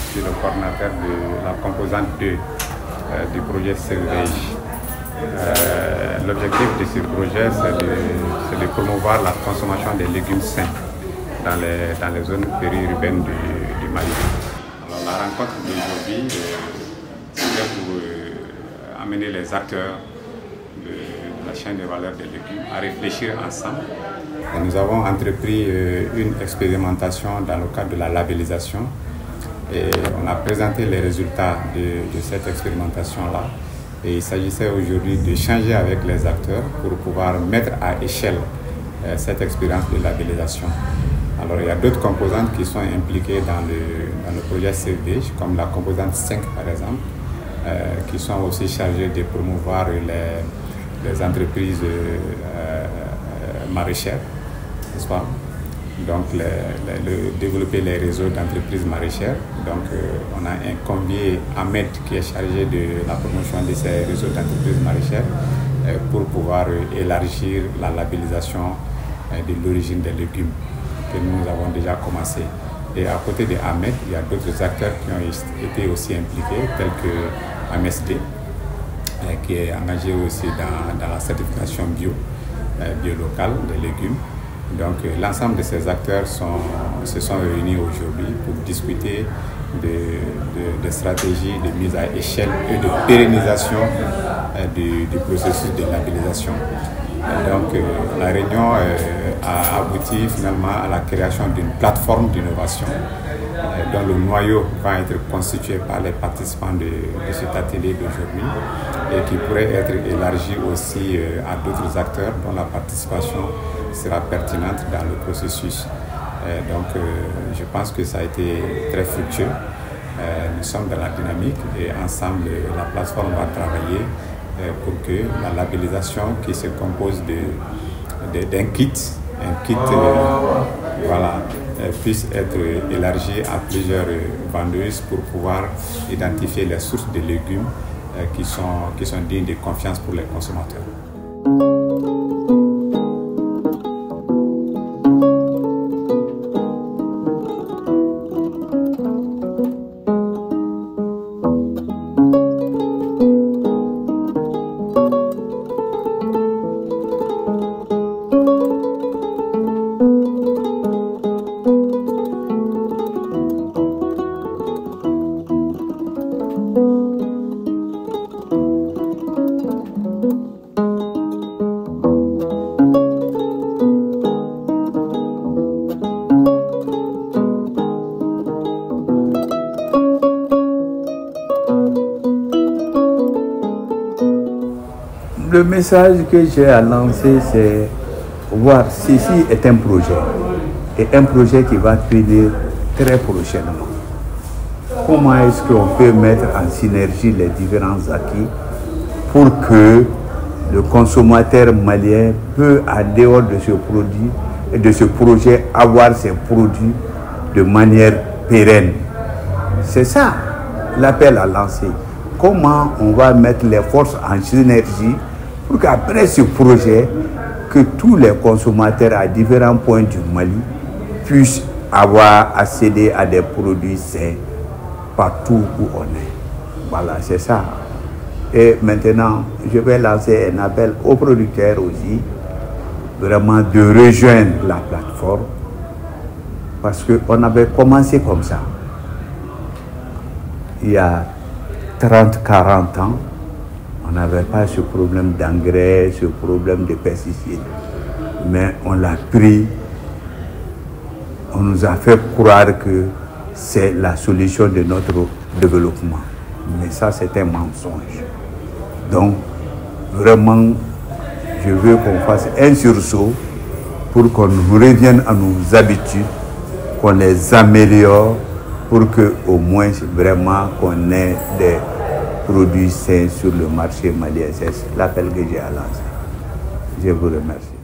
je suis le coordinateur de la composante 2 du projet Servage. L'objectif de ce projet, c'est de promouvoir la consommation des légumes sains dans les zones périurbaines du Mali. Alors, la rencontre d'aujourd'hui, c'est pour amener les acteurs de la chaîne de valeur des légumes à réfléchir ensemble. Et nous avons entrepris une expérimentation dans le cadre de la labellisation et on a présenté les résultats de cette expérimentation-là. Et il s'agissait aujourd'hui d'échanger avec les acteurs pour pouvoir mettre à échelle cette expérience de labellisation. Alors il y a d'autres composantes qui sont impliquées dans le projet Servage, comme la composante 5 par exemple, qui sont aussi chargées de promouvoir les entreprises maraîchères, n'est-ce pas? Donc développer les réseaux d'entreprises maraîchères. Donc on a convié Ahmed qui est chargé de la promotion de ces réseaux d'entreprises maraîchères pour pouvoir élargir la labellisation de l'origine des légumes que nous avons déjà commencé. Et à côté de Ahmed, il y a d'autres acteurs qui ont été aussi impliqués, tels que AMSD, qui est engagé aussi dans la certification bio locale des légumes. Donc l'ensemble de ces acteurs se sont réunis aujourd'hui pour discuter de stratégies de mise à échelle et de pérennisation du processus de labellisation. Donc la réunion a abouti finalement à la création d'une plateforme d'innovation dont le noyau va être constitué par les participants de cet atelier d'aujourd'hui et qui pourrait être élargi aussi à d'autres acteurs dont la participation sera pertinente dans le processus. Donc je pense que ça a été très fructueux. Nous sommes dans la dynamique et ensemble la plateforme va travailler pour que la labellisation qui se compose d'un kit, voilà, puisse être élargie à plusieurs vendeuses pour pouvoir identifier les sources de légumes qui sont dignes de confiance pour les consommateurs. Le message que j'ai à lancer, c'est voir ceci est un projet et un projet qui va finir très prochainement. Comment est-ce qu'on peut mettre en synergie les différents acquis pour que le consommateur malien peut, en dehors de ce produit et de ce projet, avoir ses produits de manière pérenne. C'est ça l'appel à lancer. Comment on va mettre les forces en synergie pour qu'après ce projet, que tous les consommateurs à différents points du Mali puissent avoir accédé à des produits sains partout où on est. Voilà, c'est ça. Et maintenant, je vais lancer un appel aux producteurs aussi, vraiment de rejoindre la plateforme, parce qu'on avait commencé comme ça. Il y a 30-40 ans, on n'avait pas ce problème d'engrais, ce problème de pesticides. Mais on l'a pris, on nous a fait croire que c'est la solution de notre développement. Mais ça, c'est un mensonge. Donc, vraiment, je veux qu'on fasse un sursaut pour qu'on revienne à nos habitudes, qu'on les améliore, pour qu'au moins, vraiment, qu'on ait des produits sains sur le marché malien. C'est l'appel que j'ai à lancer. Je vous remercie.